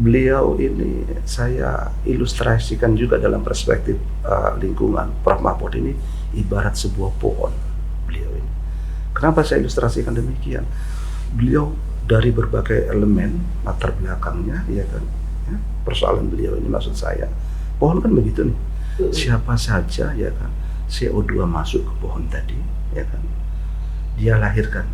beliau ini saya ilustrasikan juga dalam perspektif lingkungan. Prof. Mahfud ini ibarat sebuah pohon, beliau ini. Kenapa saya ilustrasikan demikian? Beliau dari berbagai elemen latar belakangnya, ya kan, ya, persoalan beliau ini maksud saya, pohon kan begitu nih, siapa saja ya kan CO2 masuk ke pohon tadi, ya kan, dia lahirkan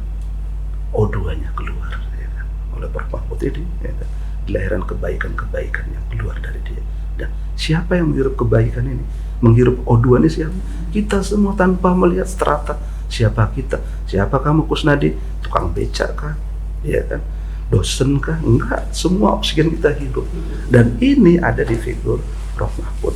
O2-nya keluar, ya kan, oleh Prof. Mahfud ini, ya kan, dilahirkan kebaikan-kebaikan yang keluar dari dia. Dan siapa yang menghirup kebaikan ini? Menghirup O2 ini siapa? Kita semua tanpa melihat strata. Siapa kita? Siapa kamu, Kusnadi? Tukang becak kah? Ya kan? Dosen kah? Enggak, semua oksigen kita hidup. Dan ini ada di figur Prof. Mahfud.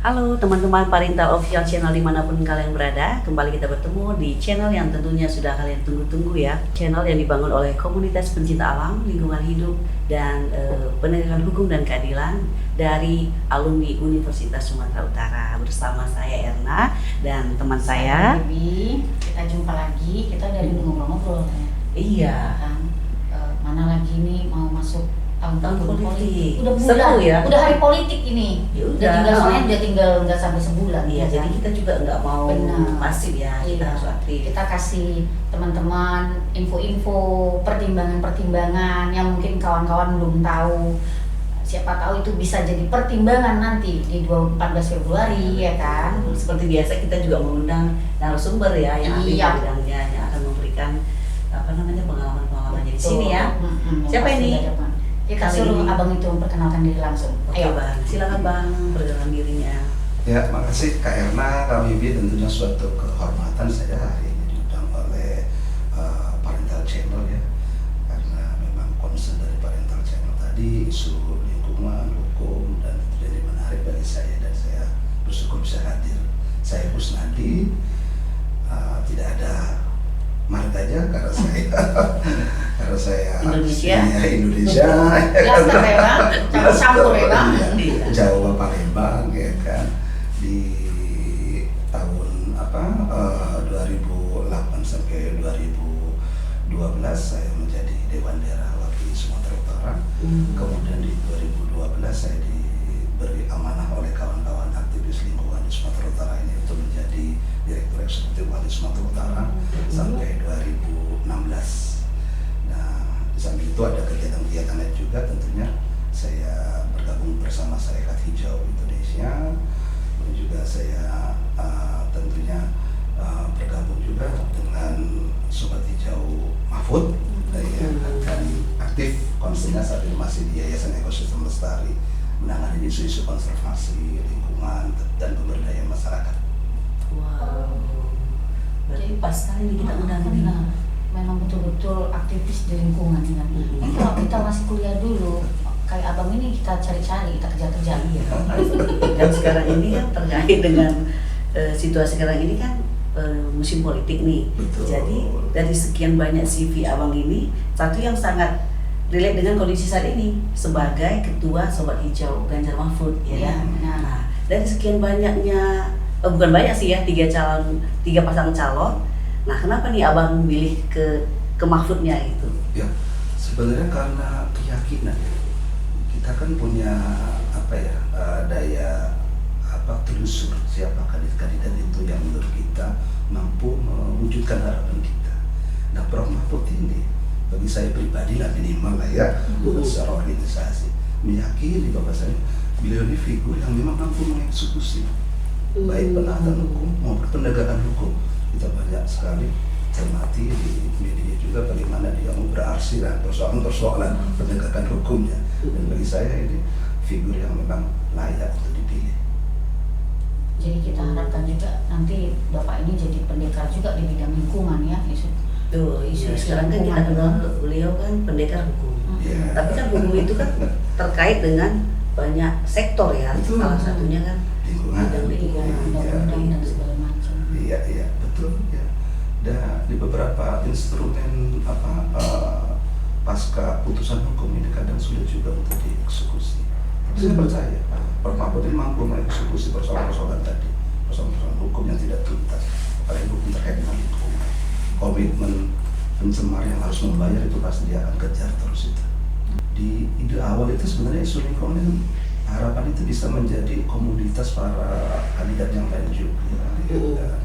Halo teman-teman Parintal Official Channel dimanapun kalian berada. Kembali kita bertemu di channel yang tentunya sudah kalian tunggu-tunggu ya. Channel yang dibangun oleh komunitas pencinta alam, lingkungan hidup, dan penegakan hukum dan keadilan dari alumni Universitas Sumatera Utara. Bersama saya Erna dan teman saya Bibi. Kita jumpa lagi, kita dari ngobrol-ngobrol ya. Iya Kan, mana lagi nih mau masuk tahun politik. Udah Seru bulan, ya. udah hari politik ini. Ya Udah udah. tinggal soalnya udah tinggal nggak sampai sebulan. Iya, ya jadi kan? kita juga nggak mau Benar. pasif ya, kita Iya. harus aktif. Kita kasih teman-teman info-info, pertimbangan-pertimbangan yang mungkin kawan-kawan belum tahu. Siapa tahu itu bisa jadi pertimbangan nanti di 14 Februari ya kan. Seperti biasa kita juga mengundang narasumber ya yang ahli Iya. bidangnya yang akan memberikan pengalaman-pengalamannya di Betul. sini ya. Yang Siapa pasti ini? di depan. Kita Kali suruh ini. abang itu memperkenalkan diri langsung. Oke Bang, silakan Bang perkenalkan dirinya. Ya, makasih Kak Erna, Kak Bibi, tentunya suatu kehormatan saya hari ini diundang oleh Parental Channel ya. Karena memang concern dari Parental Channel tadi isu lingkungan, hukum, dan itu jadi menarik bagi saya dan saya bersyukur bisa hadir. Saya Kusnadi, tidak ada marganya karena saya Indonesia. Indonesia. Blaster ya Bang, campur-campur ya Bang. Iya. Jawa Palembang ya kan di tahun 2008 sampai 2012 saya menjadi Dewan Daerah Wakil Sumatera Utara. Kemudian di 2012 saya diberi amanah oleh kawan-kawan aktivis lingkungan di Sumatera Utara ini untuk menjadi Direktur Eksekutif Wakil Sumatera Utara sampai 2016. Nah, di samping itu ada kegiatan-kegiatan lain juga, tentunya saya bergabung bersama Sarekat Hijau Indonesia, dan juga saya tentunya bergabung juga dengan Sobat Hijau Mahfud yang akan aktif konsennya saat ini masih di Yayasan Ekosistem Lestari menangani isu-isu konservasi lingkungan dan pemberdayaan masyarakat. Wow. Berarti pas sekali nih kita undang ini. Benar. Memang betul-betul aktivis di lingkungan kan. Ini kalau kita masih kuliah dulu, kayak abang ini kita cari-cari, kita kejar-kejar. Iya. Dan sekarang ini kan terkait dengan situasi sekarang ini kan musim politik nih. Betul. Jadi dari sekian banyak CV abang ini, satu yang sangat relate dengan kondisi saat ini sebagai Ketua Sobat Hijau Ganjar Mahfud, ya Iya, kan? benar. Nah, dari sekian banyaknya, bukan banyak sih ya, tiga pasang calon. Nah, kenapa nih abang milih ke Mahfudnya itu? Ya, sebenarnya karena keyakinan. Kita kan punya daya telusur siapa kandidat itu yang menurut kita mampu mewujudkan harapan kita. Nah, Prof. Mahfud ini bagi saya pribadi lah minimal lah ya, bukan secara organisasi, meyakini bahwasanya beliau ini figur yang memang mampu mengeksekusi baik penegakan hukum maupun penegakan hukum. Kita banyak sekali cermati di media juga bagaimana dia beraksi dan persoalan-persoalan penegakan hukumnya. Dan bagi saya ini figur yang memang layak untuk dipilih. Jadi kita harapkan juga nanti Bapak ini jadi pendekar juga di bidang lingkungan ya, isu. Tuh, isu sekarang kan kita kenal beliau kan pendekar hukum. Ya. Tapi kan hukum itu kan terkait dengan banyak sektor ya. Betul. Salah satunya kan Lingkungan. bidang lingkungan. Undang-undang dan segala macam. Iya, betul ya. Dan di beberapa instrumen pasca putusan hukum ini kadang sulit juga untuk dieksekusi. Tapi saya percaya Prof. Mahfud ini mampu mengeksekusi persoalan-persoalan tadi, persoalan-persoalan hukum yang tidak tuntas, apalagi hukum terkait dengan lingkungan. Komitmen pencemar yang harus membayar itu pasti dia akan kejar terus itu. Di ide awal itu sebenarnya isu lingkungan harapan itu bisa menjadi komoditas para kandidat yang lain juga.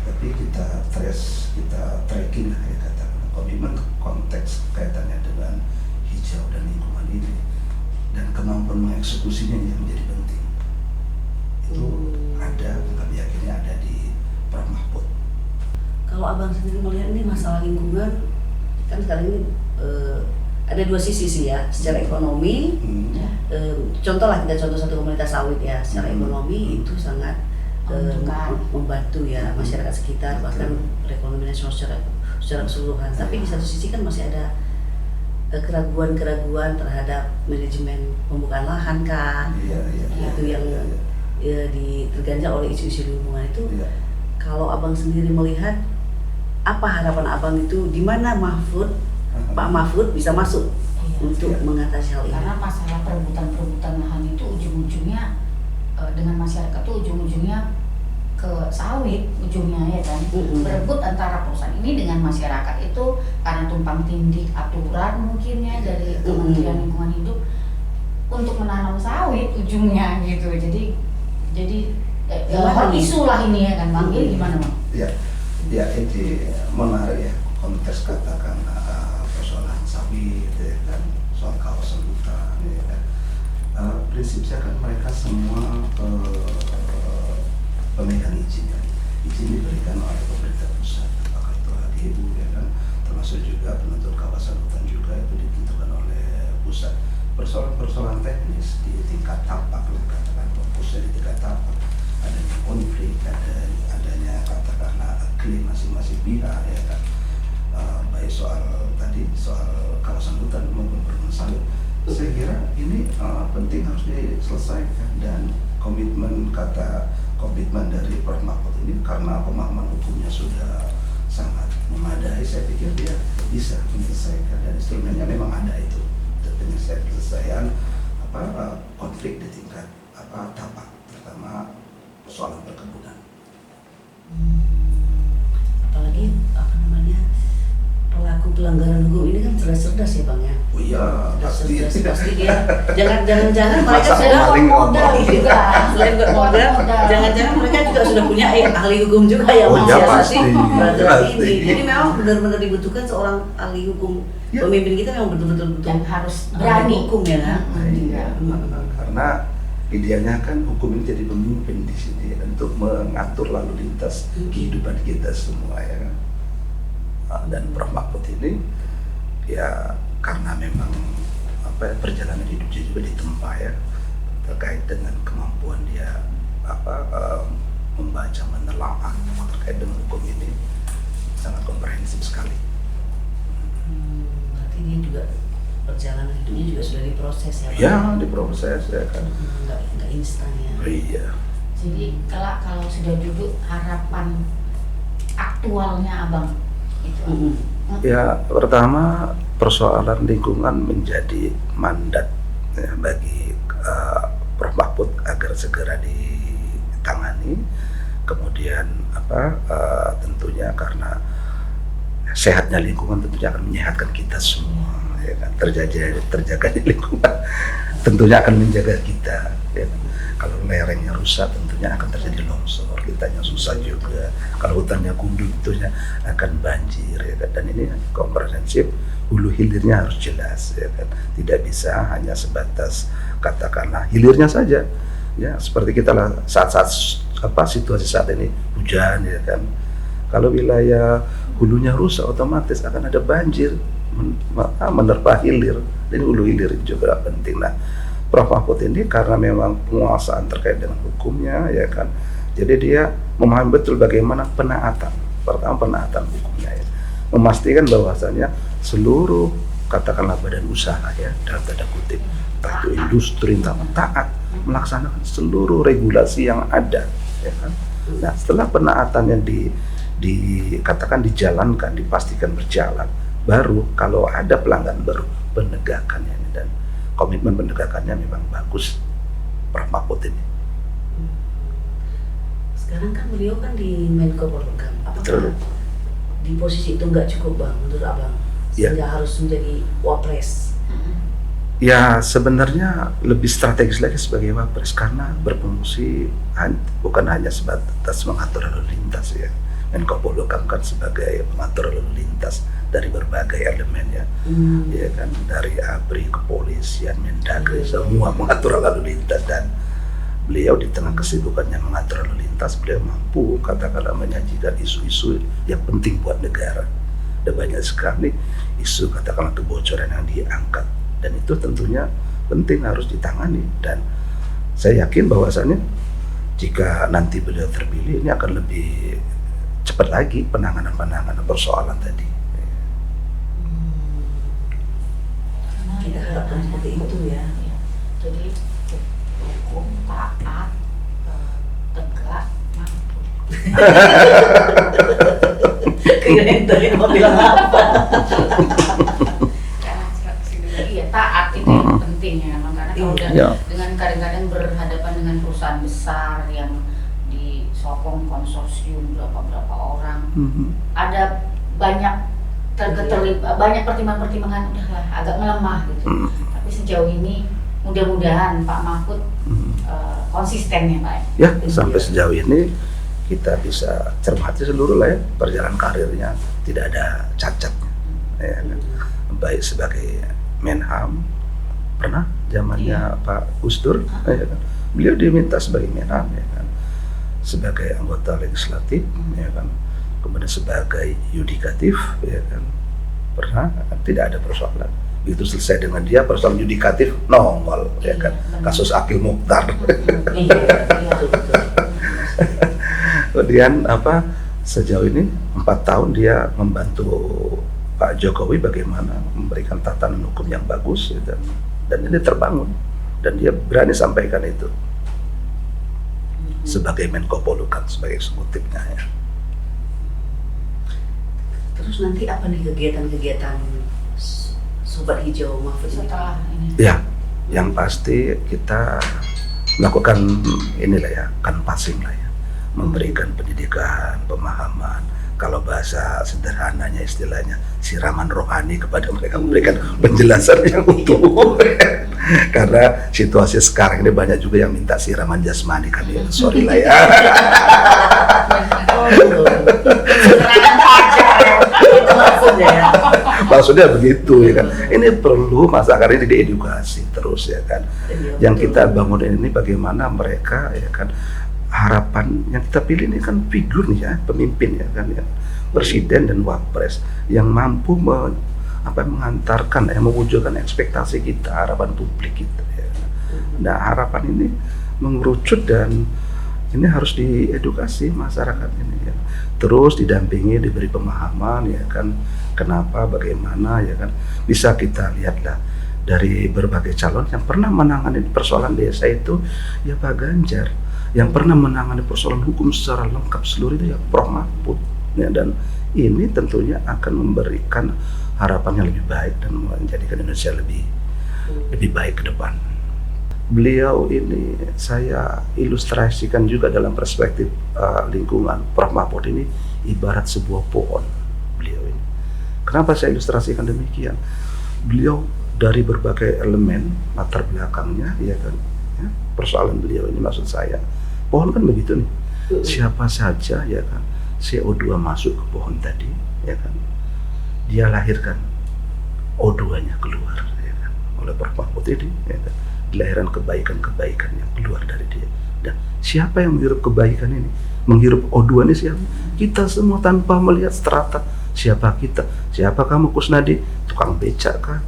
Tapi kita trace, kita tracking lah ya katakan komitmen konteks kaitannya dengan hijau dan lingkungan ini dan kemampuan mengeksekusinya yang menjadi penting. Itu ada, kami yakinnya ada di Prof Mahfud. Kalau abang sendiri melihat ini masalah lingkungan, kan sekarang ini ada dua sisi sih ya, secara ekonomi. Contoh lah, kita contoh satu komunitas sawit ya, secara ekonomi itu sangat membantu ya masyarakat sekitar, bahkan perekonomian nasional secara keseluruhan. Tapi di satu sisi kan masih ada keraguan-keraguan terhadap manajemen pembukaan lahan kan, itu yang terganjal oleh isu-isu lingkungan itu. Kalau abang sendiri melihat, apa harapan abang itu, di mana Pak Mahfud bisa masuk untuk mengatasi hal ini? Karena masalah perebutan lahan itu ujung-ujungnya dengan masyarakat itu ujung-ujungnya ke sawit ujungnya ya kan. Berebut antara perusahaan ini dengan masyarakat itu karena tumpang tindih aturan mungkin ya dari Kementerian Lingkungan Hidup untuk menanam sawit ujungnya gitu. Jadi isu lah ini ya kan Bang. Jadi gimana Bang? Ya ini menarik ya konteks katakan persoalan sawit ya kan, soal kawasan hutan ya kan. Prinsipnya kan mereka semua pemegang izin ya. Izin diberikan oleh pemerintah pusat, apakah itu HDU ya kan, termasuk juga penentuan kawasan hutan juga itu ditentukan oleh pusat. Persoalan teknis di tingkat tapak, katakan fokusnya di tingkat tapak, adanya konflik, adanya katakanlah klaim masing-masing pihak ya kan, baik soal kawasan hutan maupun perkebunan sawit. Saya kira ini penting harus diselesaikan, dan komitmen dari Prof Mahfud ini karena pemahaman hukumnya sudah sangat memadai, saya pikir dia bisa menyelesaikan, dan instrumennya memang ada itu untuk penyelesaian konflik di tingkat tapak, terutama persoalan perkebunan. Apalagi pelaku pelanggaran hukum ini kan cerdas-cerdas ya Bang ya. Oh iya, pasti dia. Jangan-jangan mereka sudah modal juga. Selain bermodal, jangan-jangan mereka juga sudah punya ahli hukum juga yang mensiasati peraturan ini. Jadi memang benar-benar dibutuhkan seorang ahli hukum. Pemimpin kita memang betul-betul yang harus berani hukum ya kan. Karena idealnya kan hukum ini jadi pemimpin di sini untuk mengatur lalu lintas kehidupan kita semua ya kan. Dan Prof Mahfud ini ya karena memang perjalanan hidupnya juga ditempa ya, terkait dengan kemampuan dia membaca, menelaah terkait dengan hukum ini sangat komprehensif sekali. Berarti dia juga perjalanan hidupnya juga sudah diproses ya Pak? Ya, diproses ya kan. Nggak instan ya. Iya. Jadi kalau sudah duduk, harapan aktualnya abang itu Ya, pertama persoalan lingkungan menjadi mandat ya, bagi Prof Mahfud agar segera ditangani. Kemudian tentunya karena sehatnya lingkungan tentunya akan menyehatkan kita semua ya kan. Terjaganya lingkungan tentunya akan menjaga kita ya kan. Kalau lerengnya rusak tentunya akan terjadi longsor, kitanya susah juga. Kalau hutannya gundul tentunya akan banjir ya kan. Dan ini komprehensif, hulu hilirnya harus jelas ya kan. Tidak bisa hanya sebatas katakanlah hilirnya saja. Ya, seperti kita lah saat situasi saat ini hujan ya kan. Kalau wilayah hulunya rusak otomatis akan ada banjir menerpa hilir. Dan hulu hilir juga penting. Nah, Prof Mahfud ini karena memang penguasaan terkait dengan hukumnya ya kan, jadi dia memahami betul bagaimana penaatan. Pertama penaatan hukumnya ya, memastikan bahwasanya seluruh katakanlah badan usaha ya dalam tanda kutip, entah itu industri, entah taat melaksanakan seluruh regulasi yang ada ya kan. Nah, setelah penaatan yang dikatakan dijalankan, dipastikan berjalan, baru kalau ada pelanggaran baru penegakannya. Dan komitmen penegakannya memang bagus Prof Mahfud ini. Sekarang kan beliau kan di Menko Polhukam. Apakah di posisi itu nggak cukup Bang menurut Abang, Ya. sehingga harus menjadi wapres? Ya sebenarnya lebih strategis lagi sebagai wapres karena berfungsi bukan hanya sebatas mengatur lalu lintas ya. Menko Polhukam kan sebagai pengatur lalu lintas dari berbagai elemen ya kan, dari ABRI, kepolisian, Mendagri, semua mengatur lalu lintas, dan beliau di tengah kesibukannya mengatur lalu lintas, beliau mampu katakanlah menyajikan isu-isu yang penting buat negara. Ada banyak sekali isu katakanlah kebocoran yang diangkat, dan itu tentunya penting harus ditangani, dan saya yakin bahwasannya jika nanti beliau terpilih ini akan lebih cepat lagi penanganan persoalan tadi. Kita harapkan seperti itu ya. Jadi hukum taat, tegak, mampu. Kirain tadi mau bilang apa? Iya, taat itu yang penting ya, karena kalau udah Ya. dengan kadang-kadang berhadapan dengan perusahaan besar yang disokong konsorsium berapa orang, ada banyak banyak pertimbangan-pertimbangan, udahlah agak melemah gitu. Tapi sejauh ini mudah-mudahan Pak Mahfud konsisten ya Pak. Ya, sampai sejauh ini kita bisa cermati seluruh lah ya perjalanan karirnya, tidak ada cacatnya. Ya, kan? Baik sebagai Menham, pernah zamannya Pak Gus Dur, ya kan? Beliau diminta sebagai Menham, ya kan? Sebagai anggota legislatif, ya kan? Kemudian sebagai yudikatif, ya kan? Pernah, tidak ada persoalan. Begitu selesai dengan dia persoalan yudikatif nongol, ya kan? Kasus Akil Mukhtar. Kemudian sejauh ini 4 tahun dia membantu Pak Jokowi bagaimana memberikan tatanan hukum yang bagus ya, dan ini terbangun, dan dia berani sampaikan itu sebagai Menko Polhukam, sebagai eksekutifnya ya. Terus nanti apa nih kegiatan-kegiatan Sobat Hijau Mahfud Setelah ini? Ya, yang pasti kita melakukan inilah ya, canvassing lah ya, memberikan pendidikan, pemahaman, kalau bahasa sederhananya istilahnya siraman rohani kepada mereka, memberikan penjelasan yang utuh. Karena situasi sekarang ini banyak juga yang minta siraman jasmani kan ya, sorry lah ya. Itu maksudnya ya. Maksudnya begitu ya kan. Ini perlu masyarakat ini diedukasi terus ya kan. Yang kita bangun ini bagaimana mereka ya kan, harapan yang kita pilih ini kan figur nih ya, pemimpin ya kan ya, presiden dan wapres yang mampu mengantarkan mewujudkan ekspektasi kita, harapan publik kita ya. Nah harapan ini mengerucut dan ini harus diedukasi masyarakat ini ya, terus didampingi, diberi pemahaman ya kan, kenapa, bagaimana ya kan. Bisa kita lihatlah dari berbagai calon yang pernah menangani persoalan desa itu ya Pak Ganjar, yang pernah menangani persoalan hukum secara lengkap seluruh itu ya Prof Mahfud ya, dan ini tentunya akan memberikan harapan yang lebih baik dan menjadikan Indonesia lebih baik ke depan. Beliau ini saya ilustrasikan juga dalam perspektif lingkungan. Prof Mahfud ini ibarat sebuah pohon. Beliau ini, kenapa saya ilustrasikan demikian? Beliau dari berbagai elemen latar belakangnya ya kan ya, persoalan beliau ini maksud saya, pohon kan begitu nih, siapa saja ya kan CO2 masuk ke pohon tadi ya kan, dia lahirkan O2-nya keluar ya kan, oleh Prof Mahfud ini ya kan, dilahirkan kebaikan-kebaikan yang keluar dari dia. Dan siapa yang menghirup kebaikan ini, menghirup O2 ini siapa? Kita semua tanpa melihat strata. Siapa kita? Siapa kamu Kusnadi? Tukang becak kah?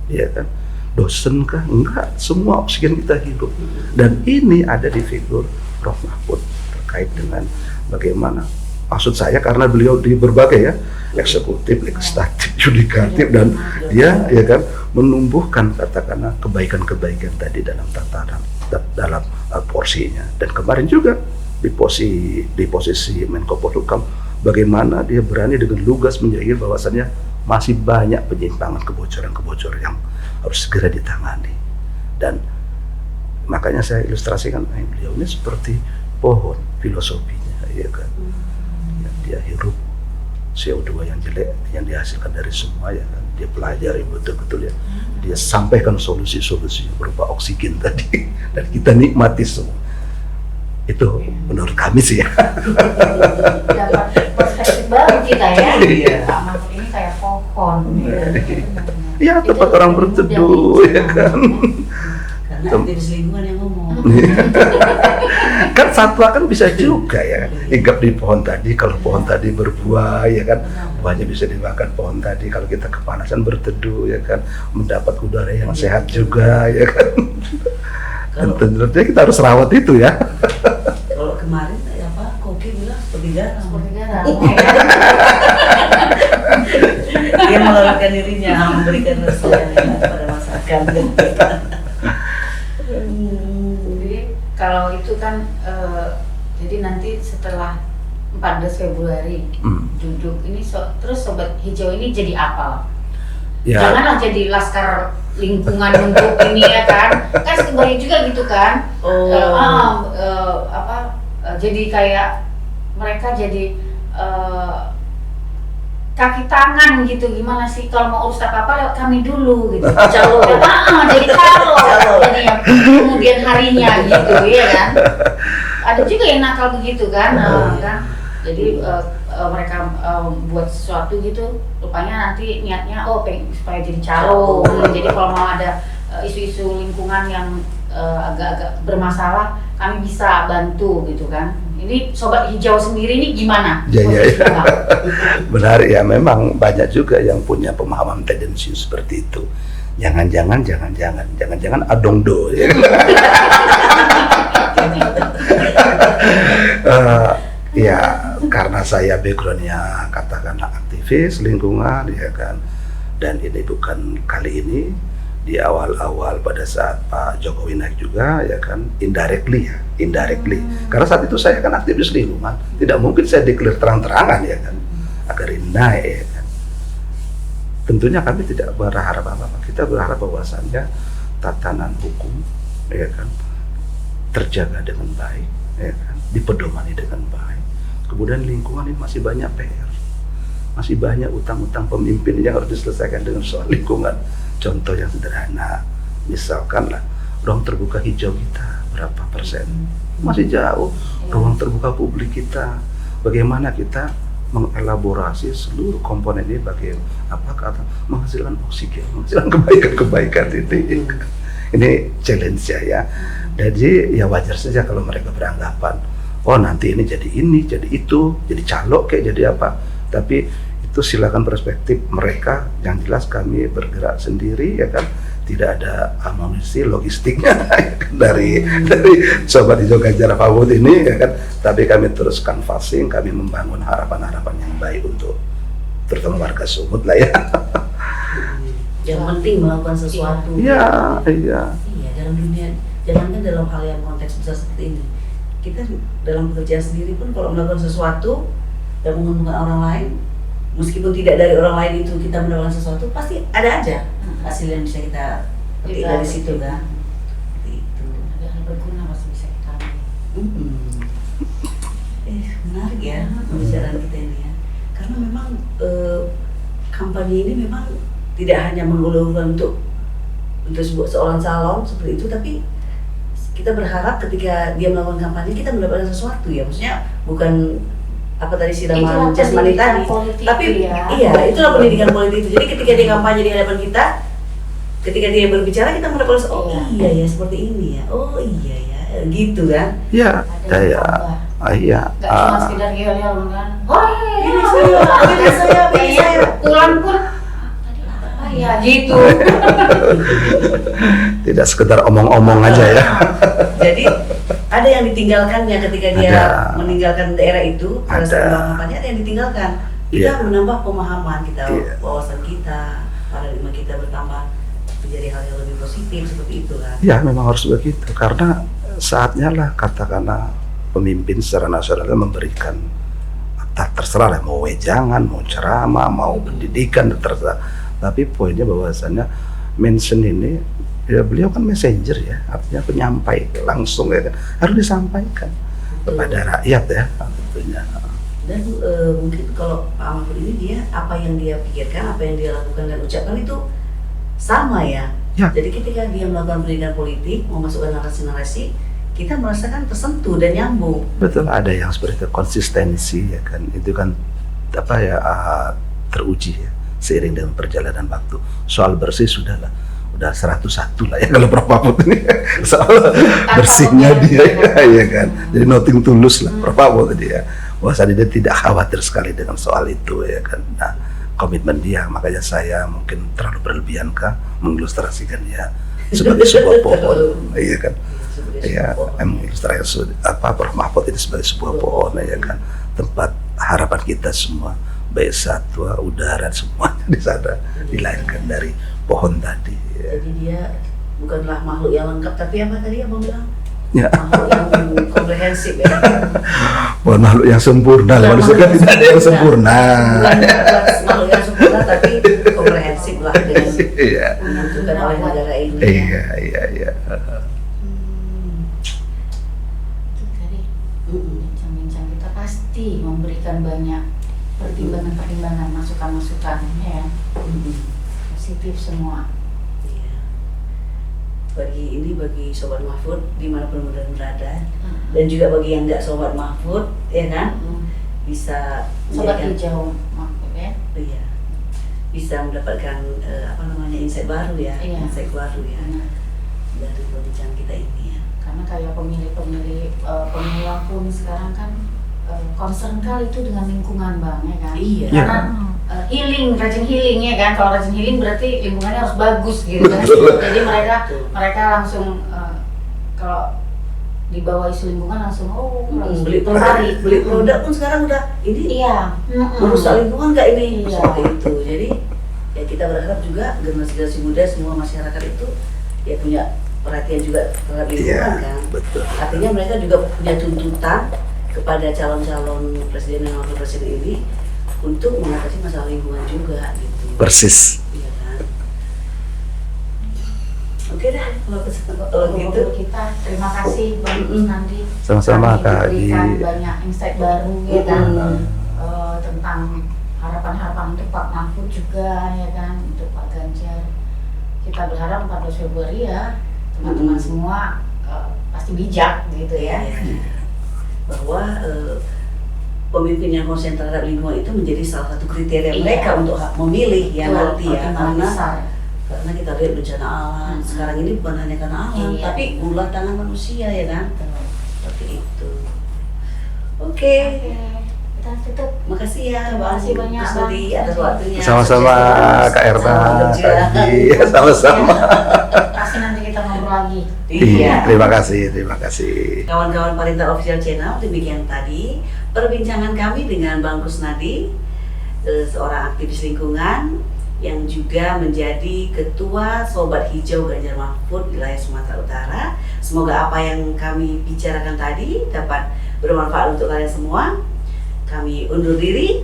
Ya kan? Dosen kah? Enggak, semua oksigen kita hirup. Dan ini ada di figur Prof Mahfud terkait dengan bagaimana, maksud saya karena beliau di berbagai ya, eksekutif, legislatif, yudikatif, dan dia ya kan menumbuhkan katakanlah kebaikan-kebaikan tadi dalam tataran, dalam porsinya. Dan kemarin juga di posisi Menko Polhukam, bagaimana dia berani dengan lugas menjahir bahwasannya masih banyak penyimpangan, kebocoran yang harus segera ditangani. Dan makanya saya ilustrasikan beliau ini seperti pohon filosofinya ya kan, yang dia hirup CO2 yang jelek yang dihasilkan dari semua ya kan, dia pelajari betul-betul ya, dia sampaikan solusi-solusi berupa oksigen tadi dan kita nikmati semua. Itu menurut kami sih ya. Dapat perspektif baru kita ya. Iya. Pak Mahfud ini kayak pohon. Ya tempat orang berteduh ya kan. Karena aktivis lingkungan yang ngomong. Kan satwa kan bisa juga ya hinggap di pohon tadi, kalau pohon tadi berbuah ya kan, buahnya bisa dimakan pohon tadi. Kalau kita kepanasan berteduh ya kan, mendapat udara yang sehat juga ya kan. Dan tentunya kita harus rawat itu ya. Kalau kemarin apa Koki bilang seperti garam. Seperti garam. Dia melarikan dirinya memberikan rasa pada masakan. Jadi kalau itu kan jadi nanti setelah 14 Februari duduk ini terus Sobat Hijau ini jadi apa? Ya. Janganlah jadi laskar lingkungan untuk ini ya kan sebenarnya juga gitu kan. Jadi kayak mereka jadi kaki tangan gitu, gimana sih kalau mau urus apa-apa lewat kami dulu gitu. Calo. Jadi calo. Jadi kemudian harinya gitu ya kan. Ada juga yang nakal begitu kan. Kan. Jadi mereka buat sesuatu gitu, rupanya nanti niatnya supaya jadi calo. Jadi kalau mau ada isu-isu lingkungan yang agak-agak bermasalah, kami bisa bantu gitu kan. Ini Sobat Hijau sendiri ini gimana? Ya. Benar ya, memang banyak juga yang punya pemahaman tendensius seperti itu. Jangan-jangan adongdo ya. Ya, karena saya backgroundnya katakanlah aktivis lingkungan ya kan, dan ini bukan kali ini, di awal-awal pada saat Pak Jokowi naik juga ya kan, indirectly. Karena saat itu saya kan aktivis lingkungan, tidak mungkin saya declare terang-terangan ya kan, agar ini naik ya kan. Tentunya kami tidak berharap apa-apa, kita berharap bahwasannya tatanan hukum ya kan terjaga dengan baik ya kan, dipedomani dengan baik. Kemudian lingkungan ini masih banyak PR, masih banyak utang-utang pemimpin yang harus diselesaikan dengan soal lingkungan. Contoh yang sederhana, misalkan lah ruang terbuka hijau kita berapa persen, masih jauh. Ruang terbuka publik kita, bagaimana kita mengelaborasi seluruh komponen ini bagi menghasilkan oksigen, menghasilkan kebaikan ini. Ini challenge ya. Jadi ya wajar saja kalau mereka beranggapan, oh nanti ini, jadi itu, jadi calo kayak jadi apa. Tapi itu silakan perspektif mereka. Yang jelas kami bergerak sendiri ya kan, tidak ada amunisi logistiknya dari Sobat Hijau Ganjar Mahfud ini ya kan. Tapi kami terus canvassing, kami membangun harapan-harapan yang baik untuk terutama warga Sumut lah ya. Yang penting melakukan sesuatu. Iya. Iya, dalam dunia, jangankan dalam hal yang konteks besar seperti ini, kita dalam pekerjaan sendiri pun kalau melakukan sesuatu dan menguntungkan orang lain, meskipun tidak dari orang lain itu kita mendapatkan sesuatu, pasti ada aja hasil yang bisa kita petik dari situ kan. Itu Ada hal berguna pasti bisa kita ambil. Menarik ya pembicaraan kita ini ya, karena memang kampanye ini memang tidak hanya menggelurkan untuk seorang calon seperti itu, tapi kita berharap ketika dia melakukan kampanye kita mendapatkan sesuatu ya, maksudnya bukan apa tadi siraman jasmani tadi, tapi iya itulah pendidikan politik itu. Jadi ketika dia kampanye di hadapan kita, ketika dia berbicara kita mendapatkan iya ya seperti ini ya, oh iya ya gitu kan. Iya. Iya. Gak cuma sekedar yel-yel kan. Ini saya pulang pun tadi apa ya gitu. Tidak sekedar omong-omong aja ya. Jadi ada yang ditinggalkannya ketika dia meninggalkan daerah itu, kampanye ada yang ditinggalkan. Kita menambah pemahaman kita, wawasan kita, paradigma kita bertambah menjadi hal yang lebih positif seperti itu kan. Ya memang harus begitu, karena saatnya lah katakanlah pemimpin secara nasional memberikan, terserah lah mau wejangan, mau ceramah, mau pendidikan, terserah. Tapi poinnya bahwasannya mention ini ya, beliau kan messenger ya, artinya penyampai langsung ya kan, harus disampaikan kepada rakyat ya tentunya. Dan mungkin kalau Pak Mahfud ini dia apa yang dia pikirkan, apa yang dia lakukan dan ucapkan itu sama ya. Ya. Jadi ketika dia melakukan pendidikan politik, memasukkan narasi-narasi, kita merasakan tersentuh dan nyambung. Betul, ada yang seperti itu, konsistensi ya kan, itu kan apa ya, teruji ya seiring dengan perjalanan waktu. Soal bersih sudahlah, udah 101 lah ya kalau Prof Mahfud ini soal bersihnya dia ya kan, jadi nothing tulus lah Prof Mahfud tadi ya, bahwasanya dia tidak khawatir sekali dengan soal itu ya kan. Nah, komitmen dia, makanya saya mungkin terlalu berlebihan kah mengilustrasikan dia sebagai sebuah pohon, iya kan. Ya, ilustrasi apa Prof Mahfud ini sebagai sebuah pohon ya kan, tempat harapan kita semua, baik satwa, udara, semuanya di sana dilahirkan dari pohon tadi. Ya. Jadi dia bukanlah makhluk yang lengkap, tapi apa tadi abang bilang? Ya. Makhluk yang komprehensif ya. Bukan makhluk yang sempurna, manusia kan tidak ada yang sempurna. Bukan makhluk yang sempurna, tapi komprehensif lah dengan Iya. menentukan oleh negara ini. Iya. Itu tadi bincang-bincang kita pasti memberikan banyak pertimbangan-pertimbangan, masukan-masukan ya, positif semua. Iya. Bagi Sobat Mahfud dimanapun berada, dan juga bagi yang nggak Sobat Mahfud ya kan, bisa Sobat menjadikan- hijau Mahfud ya. Iya, bisa mendapatkan insight baru ya, Iya. insight baru ya dari perbincangan kita ini ya. Karena kayak pemilih pemula pun sekarang kan concern kali itu dengan lingkungan bang ya kan. Iya. Karena rajin healing ya kan. Kalau rajin healing berarti lingkungannya harus bagus gitu kan. Betul. Jadi mereka langsung kalau di bawah isu lingkungan langsung langsung Beli tertarik. produk pun sekarang udah ini Iya. merusak lingkungan nggak ini? Iya. Seperti itu. Jadi ya kita berharap juga generasi muda, semua masyarakat itu ya punya perhatian juga terhadap lingkungan Iya, kan. betul. Artinya mereka juga punya tuntutan kepada calon-calon presiden dan wakil presiden ini untuk mengatasi masalah lingkungan juga gitu. Persis. Iya kan. Oke dah kalau gitu. Untuk kita terima kasih Bang Nandi. Sama-sama, Kami Kak diberikan Adi. banyak insight baru ya kan. Mm. Tentang harapan-harapan untuk Pak Mahfud juga ya kan, untuk Pak Ganjar. Kita berharap 14 Februari ya teman-teman semua pasti bijak gitu ya. Bahwa pemimpin yang konsen terhadap lingkungan itu menjadi salah satu kriteria Iya. mereka untuk nanti ya, pertimbangan besar. karena kita lihat bencana alam sekarang ini bukan hanya karena alam, Iya. tapi ulah tangan manusia ya kan, Betul. seperti itu. Oke, Kita tutup. makasih ya Terima Bang kasih banyak, Kusnadi Bang. atas waktunya. Sama-sama Sukses Kak Erna, Salam kerja. Kak Adi, sama-sama. Pasti nanti kita ngobrol lagi. Iya, terima kasih. Kawan-kawan Parintal Official Channel, demikian tadi perbincangan kami dengan Bang Kusnadi, seorang aktivis lingkungan yang juga menjadi Ketua Sobat Hijau Ganjar Mahfud wilayah Sumatera Utara. Semoga apa yang kami bicarakan tadi dapat bermanfaat untuk kalian semua. Kami undur diri.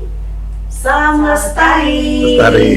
Salam lestari. Lestari.